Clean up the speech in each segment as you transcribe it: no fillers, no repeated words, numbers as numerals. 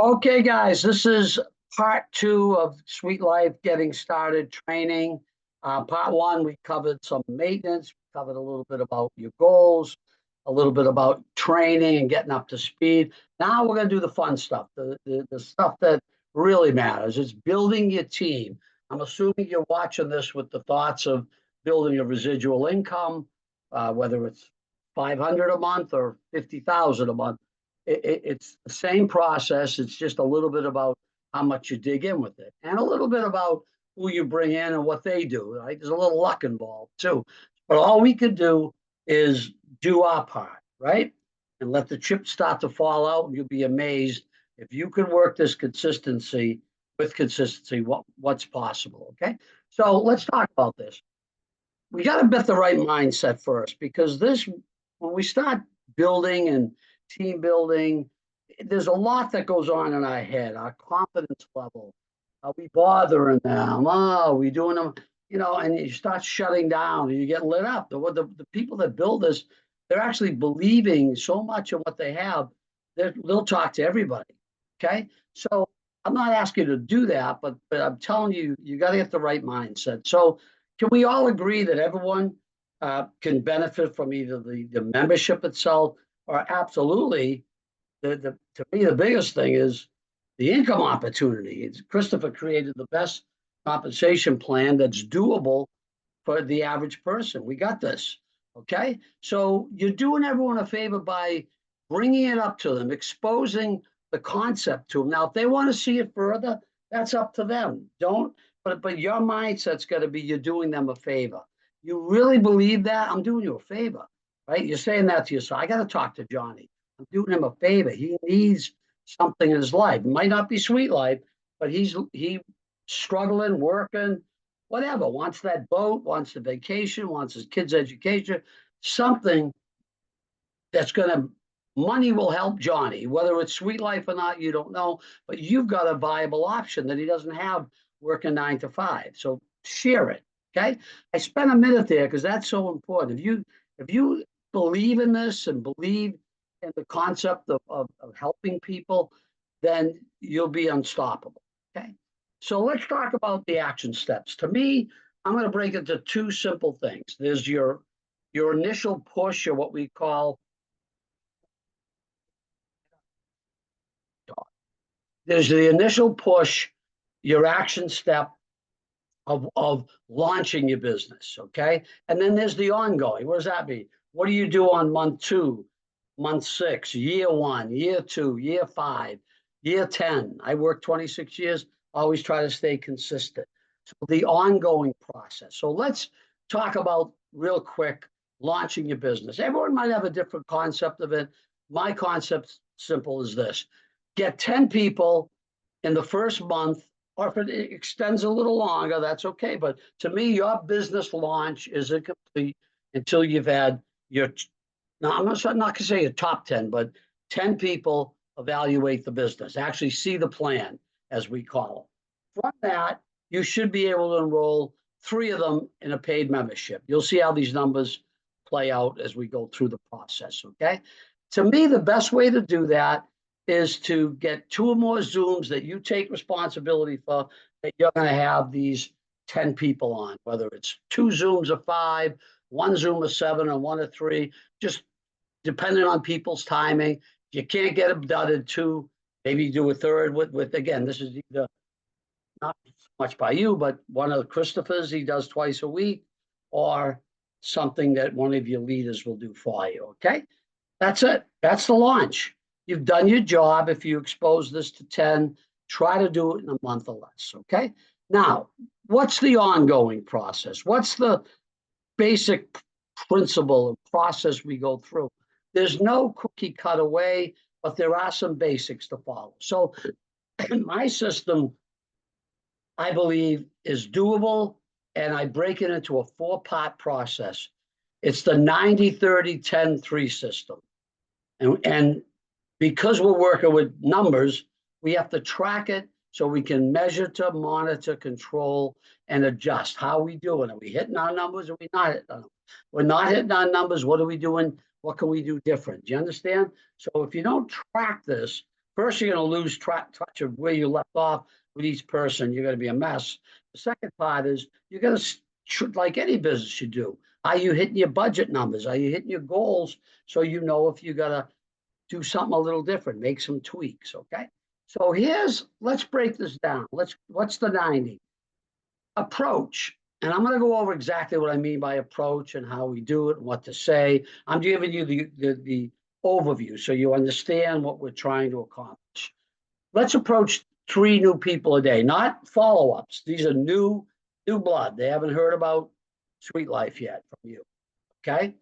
Okay, guys, this is part two of Sweet Life Getting Started training. Part one, we covered some maintenance, we covered a little bit about your goals, a little bit about training and getting up to speed. Now we're going to do the fun stuff, the stuff that really matters. It's building your team. I'm assuming you're watching this with the thoughts of building a residual income, whether it's 500 a month or 50,000 a month. It's the same process. It's just a little bit about how much you dig in with it and a little bit about who you bring in and what they do. Right? There's a little luck involved too. But all we could do is do our part, right? And let the chips start to fall out. And you'll be amazed if you can work this consistency with consistency, what's possible. Okay. So let's talk about this. We got to bet the right mindset first because when we start building and team building, there's a lot that goes on in our head, our confidence level. Are we bothering them? Oh, are we doing them? And you start shutting down and you get lit up. The people that build this, they're actually believing so much in what they have that they'll talk to everybody. Okay. So I'm not asking you to do that, but I'm telling you, you got to get the right mindset. So can we all agree that everyone can benefit from either the membership itself or absolutely to me the biggest thing is the income opportunity. Christopher created the best compensation plan that's doable for the average person. We got this. Okay. So you're doing everyone a favor by bringing it up to them, exposing the concept to them. Now, if they want to see it further, that's up to them. Don't, but your mindset's got to be you're doing them a favor. You really believe that? I'm doing you a favor, right? You're saying that to yourself. I got to talk to Johnny. I'm doing him a favor. He needs something in his life. It might not be sweet life, but he's struggling, working, whatever, wants that boat, wants the vacation, wants his kids' education, something that's going to, money will help Johnny, whether it's sweet life or not, you don't know, but you've got a viable option that he doesn't have working 9 to 5. So share it. Okay. I spent a minute there because that's so important. If you believe in this and believe in the concept of helping people, then you'll be unstoppable. Okay. So let's talk about the action steps. To me, I'm going to break it into two simple things. There's your initial push, or what we call there's the initial push, your action step of launching your business. Okay. And then there's the ongoing. What does that mean? What do you do on month 2, month 6, year 1, year 2, year 5, year 10? I worked 26 years, always try to stay consistent. So the ongoing process. So let's talk about real quick launching your business. Everyone might have a different concept of it. My concept's simple as this: get 10 people in the first month, or if it extends a little longer, that's okay. But to me, your business launch isn't complete until you've had your, now I'm not going to say your top 10, but 10 people evaluate the business, actually see the plan, as we call it. From that, you should be able to enroll 3 of them in a paid membership. You'll see how these numbers play out as we go through the process. Okay. To me, the best way to do that is to get 2 or more Zooms that you take responsibility for, that you're going to have these 10 people on, whether it's 2 Zooms of 5, 1 Zoom of 7, or 1 of 3, just depending on people's timing. You can't get them done in 2, maybe do a third with again, this is either not so much by you, but one of Christopher's he does twice a week, or something that one of your leaders will do for you. Okay. That's it. That's the launch. You've done your job. If you expose this to 10, try to do it in a month or less. Okay. Now, what's the ongoing process? What's the basic principle and process we go through? There's no cookie cut away, but there are some basics to follow. So my system, I believe, is doable, and I break it into a 4-part process. It's the 90-30-10-3 system. And because we're working with numbers, we have to track it so we can measure, to monitor, control, and adjust. How are we doing? Are we hitting our numbers? Or are we not hitting our numbers? We're not hitting our numbers. What are we doing? What can we do different? Do you understand? So if you don't track this, First, you're going to lose touch of where you left off with each person. You're going to be a mess. The second part is you're going to, like any business you do, are you hitting your budget numbers? Are you hitting your goals? So you know if you got to do something a little different, make some tweaks. Okay. So let's break this down. What's the 90? Approach. And I'm going to go over exactly what I mean by approach and how we do it and what to say. I'm giving you the overview so you understand what we're trying to accomplish. Let's approach 3 new people a day, not follow-ups. These are new blood. They haven't heard about Sweet Life yet from you. Okay.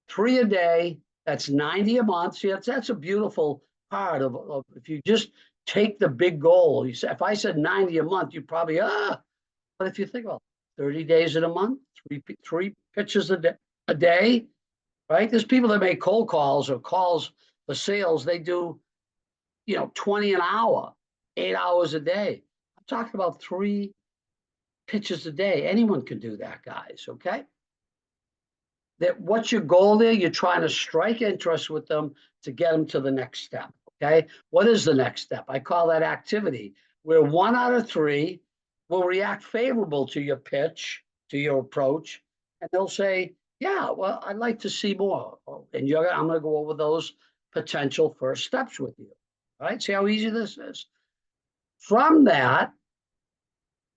3 a day. That's 90 a month. See, that's a beautiful part of if you just take the big goal. You say, if I said 90 a month, you probably, but if you think about 30 days in a month, three pitches a day, right? There's people that make cold calls or calls for sales. They do, 20 an hour, 8 hours a day. I'm talking about 3 pitches a day. Anyone can do that, guys. Okay. What's your goal there? You're trying to strike interest with them to get them to the next step. Okay. What is the next step? I call that activity, where 1 out of 3 will react favorable to your pitch, to your approach, and they'll say, yeah, well, I'd like to see more. And I'm going to go over those potential first steps with you. All right. See how easy this is? From that,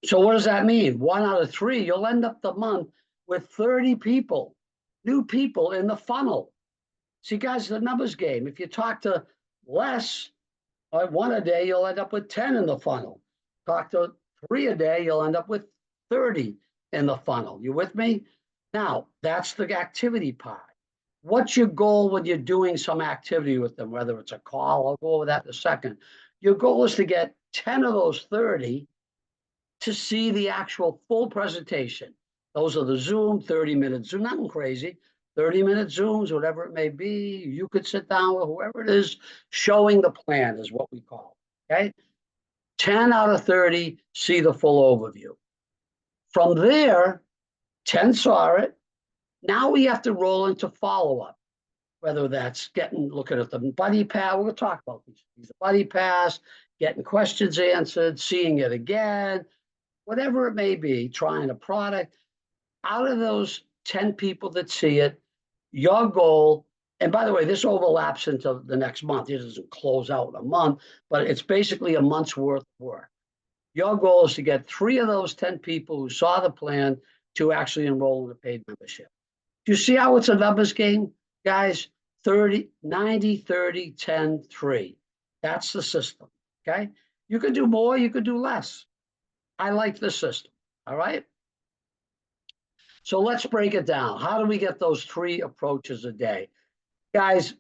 so what does that mean? 1 out of 3, you'll end up the month with 30 people, new people in the funnel. See, guys, the numbers game. If you talk to less, 1 a day, you'll end up with 10 in the funnel. Talk to 3 a day, you'll end up with 30 in the funnel. You with me? Now, that's the activity part. What's your goal when you're doing some activity with them, whether it's a call? I'll go over that in a second. Your goal is to get 10 of those 30 to see the actual full presentation. Those are the Zoom, 30-minute Zoom, nothing crazy, 30-minute Zooms, whatever it may be. You could sit down with whoever it is, showing the plan is what we call it, okay? 10 out of 30 see the full overview. From there, 10 saw it. Now we have to roll into follow-up, whether that's looking at the buddy pass. We're going to talk about these buddy pass, getting questions answered, seeing it again, whatever it may be, trying a product. Out of those 10 people that see it, your goal, and by the way, this overlaps into the next month. It doesn't close out in a month, but it's basically a month's worth of work. Your goal is to get 3 of those 10 people who saw the plan to actually enroll in a paid membership. Do you see how it's a numbers game, guys? 30, 90, 30, 10, 3. That's the system, okay? You could do more, you could do less. I like the system, all right? So let's break it down. How do we get those 3 approaches a day? Guys,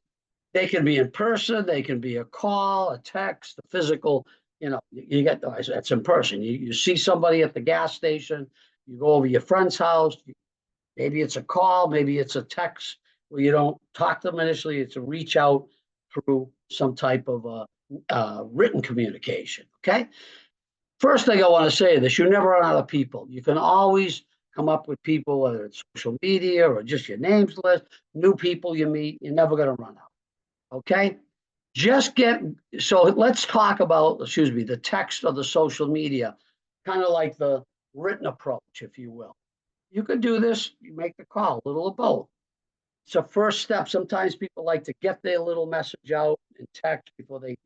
they can be in person, they can be a call, a text, a physical, you get those, that's in person. You see somebody at the gas station, you go over your friend's house, maybe it's a call, maybe it's a text where you don't talk to them initially, it's a reach out through some type of written communication, okay? First thing I want to say is this: you never run out of people. You can always come up with people, whether it's social media or just your names list, new people you meet, you're never going to run out, okay? So let's talk about, the text or the social media, kind of like the written approach, if you will. You could do this, you make the call, a little of both. It's a first step. Sometimes people like to get their little message out in text before they,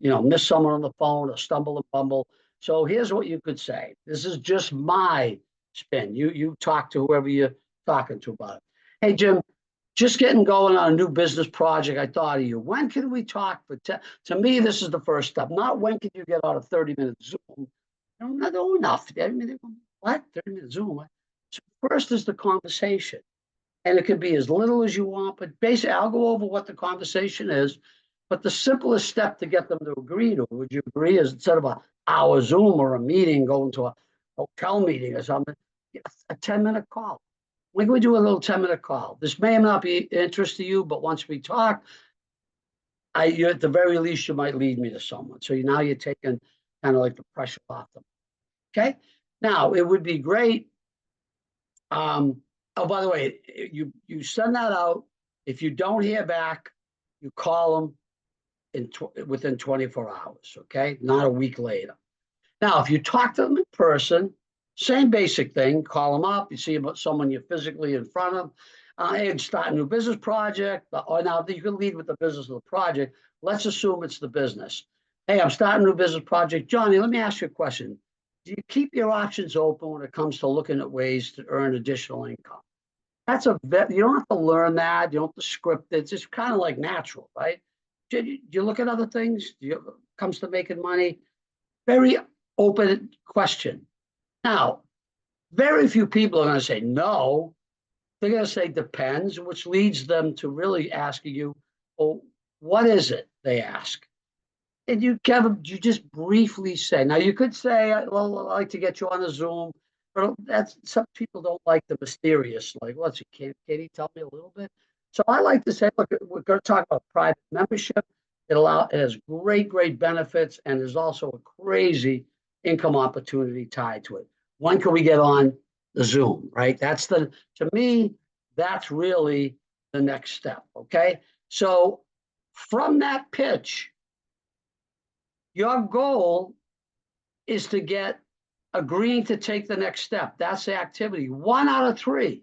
miss someone on the phone or stumble and bumble. So here's what you could say. This is just my spin. You talk to whoever you're talking to about it. Hey, Jim, just getting going on a new business project. I thought of you. When can we talk? To me, this is the first step. Not when can you get on a 30-minute Zoom. Not enough. I mean, what? 30-minute Zoom? So first is the conversation. And it could be as little as you want, but basically I'll go over what the conversation is. But the simplest step to get them to agree to, would you agree, is instead of an hour Zoom or a meeting, going to a hotel meeting or something, a 10-minute call. When can we do a little 10-minute call? This may not be interest to you, but once we talk, you at the very least, you might lead me to someone. So now you're taking kind of like the pressure off them. Okay. Now it would be great. Oh, by the way, you send that out. If you don't hear back, you call them. within 24 hours, okay? Not a week later. Now, if you talk to them in person, same basic thing, call them up, you see about someone you're physically in front of, and start a new business project, or now you can lead with the business of the project. Let's assume it's the business. Hey, I'm starting a new business project. Johnny, let me ask you a question. Do you keep your options open when it comes to looking at ways to earn additional income? You don't have to learn that. You don't have to script it. It's just kind of like natural, right? Do you look at other things? Comes to making money? Very open question. Now, very few people are going to say no. They're going to say depends, which leads them to really asking you, well, what is it? They ask. And you just briefly say, now you could say, well, I'd like to get you on a Zoom, but some people don't like the mysterious, like, let's see, can you tell me a little bit? So I like to say, look, we're going to talk about private membership. It has great benefits, and there's also a crazy income opportunity tied to it. When can we get on the Zoom, right? To me, that's really the next step, okay? So from that pitch, your goal is to get agreeing to take the next step. That's the activity. 1 out of 3.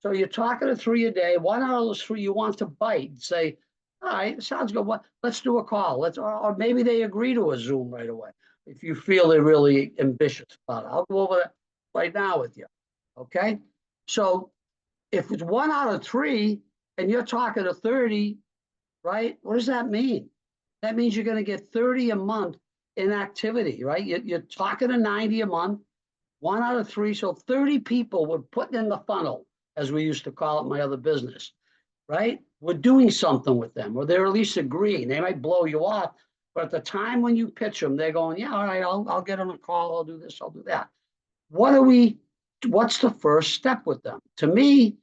So you're talking to 3 a day. 1 out of those 3 you want to bite and say, all right, sounds good. Let's do a call. Or maybe they agree to a Zoom right away. If you feel they're really ambitious about it, I'll go over that right now with you. Okay. So if it's 1 out of 3 and you're talking to 30, right? What does that mean? That means you're going to get 30 a month in activity, right? You're talking to 90 a month, 1 out of 3. So 30 people we're putting in the funnel, as we used to call it in my other business, right? We're doing something with them, or they're at least agreeing. They might blow you off, but at the time when you pitch them, they're going, yeah, all right, I'll get on a call. I'll do this. I'll do that. What's the first step with them? To me,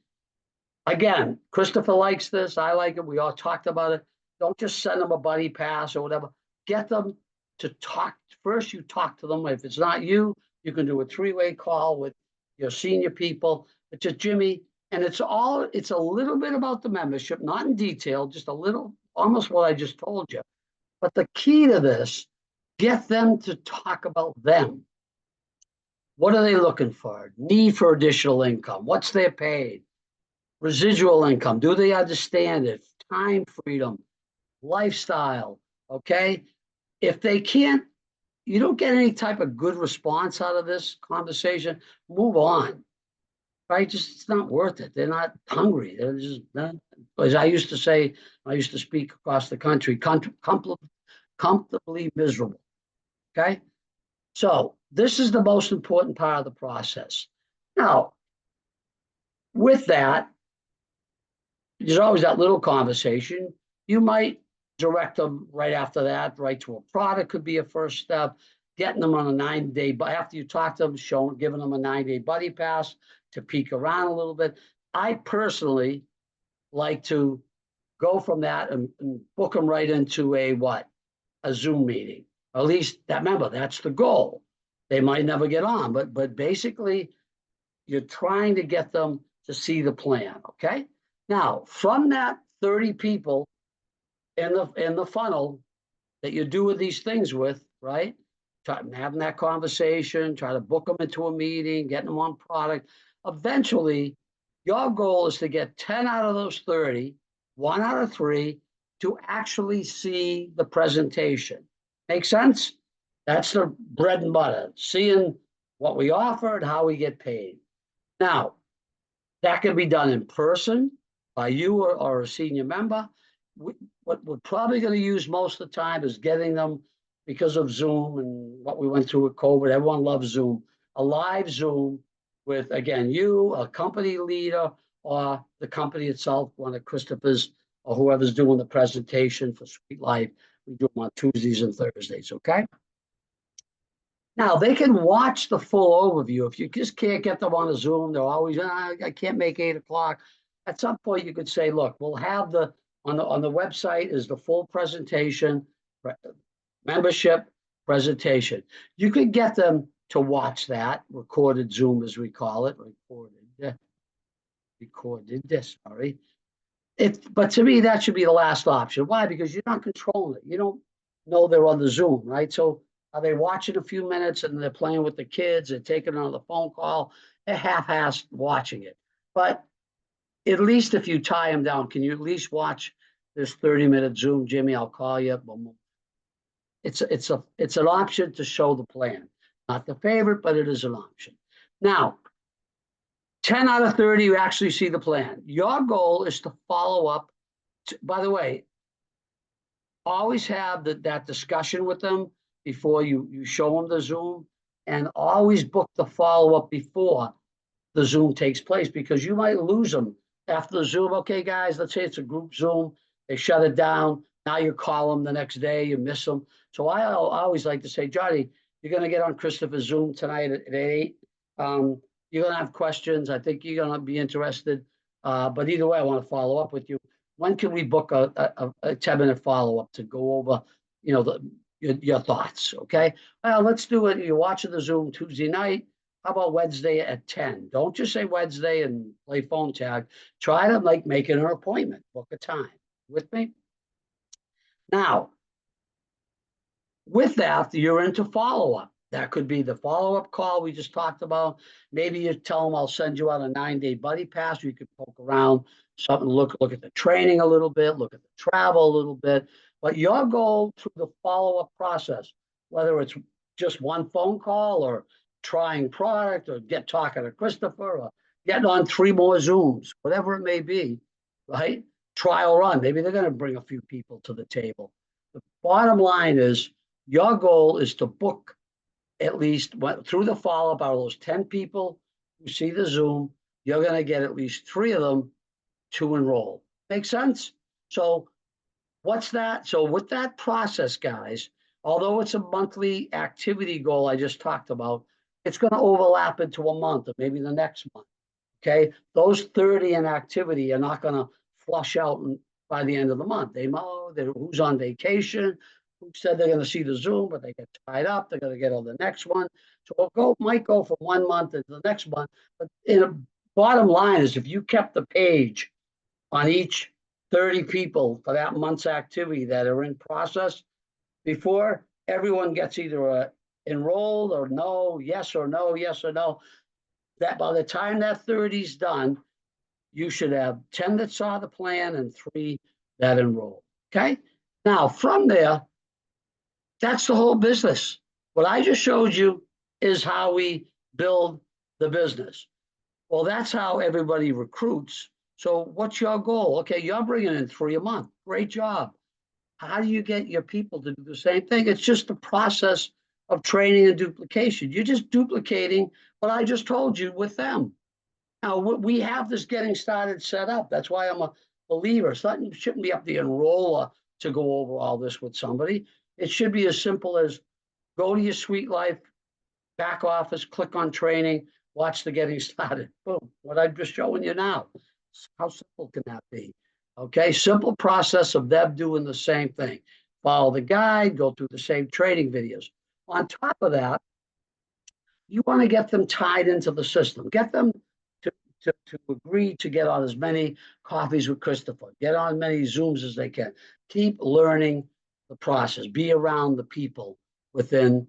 again, Christopher likes this. I like it. We all talked about it. Don't just send them a buddy pass or whatever. Get them to talk. First, you talk to them. If it's not you, you can do a 3-way call with your senior people. It's just Jimmy. And it's a little bit about the membership, not in detail, just a little, almost what I just told you. But the key to this, get them to talk about them. What are they looking for? Need for additional income. What's their paid? Residual income. Do they understand it? Time freedom, lifestyle. Okay. If they can't, you don't get any type of good response out of this conversation, move on. Right? Just it's not worth it. They're not hungry. They're just not, as I used to say, I used to speak across the country, comfortably miserable. Okay. So this is the most important part of the process. Now, with that, there's always that little conversation. You might direct them right after that, right to a product could be a first step. Getting them on a 9-day, but after you talk to them, giving them a 9-day buddy pass to peek around a little bit. I personally like to go from that and book them right into a Zoom meeting. At least remember, that's the goal. They might never get on, but basically you're trying to get them to see the plan. Okay. Now, from that 30 people in the funnel that you do with these things with, right? Having that conversation, try to book them into a meeting, getting them on product. Eventually, your goal is to get 10 out of those 30, 1 out of 3, to actually see the presentation. Make sense? That's the bread and butter, seeing what we offered, how we get paid. Now, that can be done in person by you or a senior member. What we're probably going to use most of the time is getting them, because of Zoom and what we went through with COVID. Everyone loves Zoom. A live Zoom with, again, you, a company leader, or the company itself, one of Christopher's or whoever's doing the presentation for Sweet Life. We do them on Tuesdays and Thursdays, okay? Now, they can watch the full overview. If you just can't get them on a Zoom, they're always, I can't make 8 o'clock. At some point, you could say, look, we'll have on the website is the full presentation, membership presentation. You could get them to watch that, recorded Zoom as we call it, recorded, sorry. But to me, that should be the last option. Why? Because you're not controlling it. You don't know they're on the Zoom, right? So are they watching a few minutes and they're playing with the kids, they're taking another phone call, they're half-assed watching it. But at least if you tie them down, can you at least watch this 30-minute Zoom, Jimmy? I'll call you. It's an option to show the plan. Not the favorite, but it is an option. Now, 10 out of 30, you actually see the plan. Your goal is to follow up. By the way, always have that discussion with them before you show them the Zoom, and always book the follow-up before the Zoom takes place, because you might lose them after the Zoom. Okay, guys, let's say it's a group Zoom. They shut it down. Now you call them the next day, you miss them. So I always like to say, Johnny, you're going to get on Christopher's Zoom tonight at 8. You're going to have questions. I think you're going to be interested. But either way, I want to follow up with you. When can we book a 10-minute follow-up to go over, your thoughts? Okay. Well, let's do it. You're watching the Zoom Tuesday night. How about Wednesday at 10? Don't just say Wednesday and play phone tag. Try to make an appointment, book a time. With me? Now, with that, you're into follow-up. That could be the follow-up call we just talked about. Maybe you tell them I'll send you out a 9-day buddy pass. You could poke around something, look at the training a little bit, look at the travel a little bit. But your goal through the follow-up process, whether it's just one phone call or trying product or talking to Christopher or getting on 3 more Zooms, whatever it may be, right? Trial run. Maybe they're going to bring a few people to the table. The bottom line is your goal is to book at least through the follow-up out of those 10 people who see the Zoom, you're going to get at least 3 of them to enroll. Make sense? So what's that? So with that process, guys, although it's a monthly activity goal I just talked about, it's going to overlap into a month or maybe the next month. Okay. Those 30 in activity are not going to flush out by the end of the month. They know who's on vacation, who said they're going to see the Zoom, but they get tied up. They're going to get on the next one. So might go from 1 month to the next month. But bottom line is if you kept the page on each 30 people for that month's activity that are in process, before everyone gets either enrolled or no, yes or no, that by the time that 30 is done, you should have 10 that saw the plan and 3 that enrolled. Okay. Now from there, that's the whole business. What I just showed you is how we build the business. Well, that's how everybody recruits. So what's your goal? Okay, you're bringing in 3 a month. Great job. How do you get your people to do the same thing? It's just the process of training and duplication. You're just duplicating what I just told you with them. Now, we have this getting started set up. That's why I'm a believer. Something shouldn't be up the enroller to go over all this with somebody. It should be as simple as go to your Sweet Life back office, click on training, watch the getting started. Boom, what I'm just showing you now. How simple can that be? Okay, simple process of them doing the same thing. Follow the guide, go through the same training videos. On top of that, you want to get them tied into the system. Get them to agree to get on as many coffees with Christopher, get on as many Zooms as they can. Keep learning the process. Be around the people within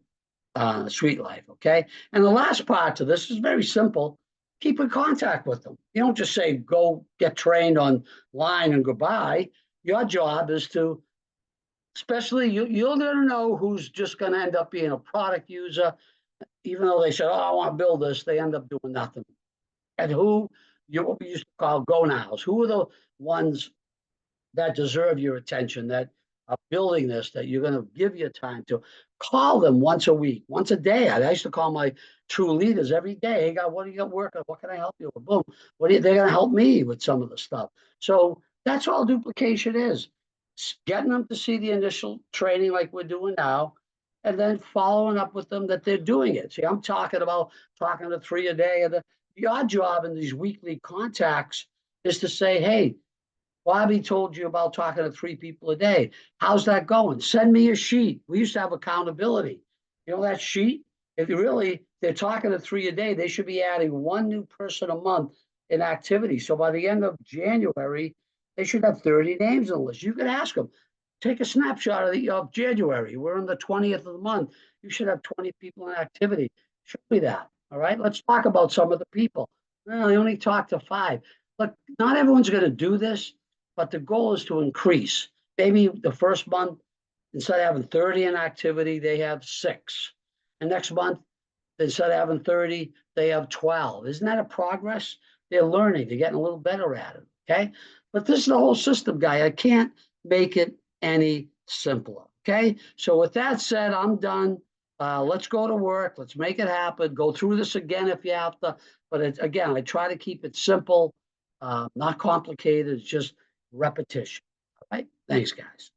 Sweet Life, okay? And the last part to this is very simple. Keep in contact with them. You don't just say, go get trained online and goodbye. Your job is to, especially you'll never know who's just going to end up being a product user. Even though they said, oh, I want to build this, they end up doing nothing. And who what we used to call go-nows. Who are the ones that deserve your attention, that are building this, that you're going to give your time to? Call them once a week, once a day. I used to call my true leaders every day. Hey, God, what do you got working? What can I help you with? Boom. They're going to help me with some of the stuff. So that's all duplication is. Getting them to see the initial training like we're doing now, and then following up with them that they're doing it. See, I'm talking about talking to 3 a day. Your job in these weekly contacts is to say, hey, Bobby told you about talking to 3 people a day. How's that going? Send me a sheet. We used to have accountability. You know that sheet? If they're talking to 3 a day, they should be adding 1 new person a month in activity. So by the end of January, They should have 30 names on the list. You could ask them, take a snapshot of January. We're on the 20th of the month. You should have 20 people in activity. Show me that. All right. Let's talk about some of the people. Well, I only talked to 5. Look, not everyone's going to do this, but the goal is to increase. Maybe the first month, instead of having 30 in activity, they have 6. And next month, instead of having 30, they have 12. Isn't that a progress? They're learning, they're getting a little better at it. Okay. But this is the whole system, guy. I can't make it any simpler. Okay. So, with that said, I'm done. Let's go to work. Let's make it happen. Go through this again if you have to. But again, I try to keep it simple, not complicated. It's just repetition. All right. Thanks, guys.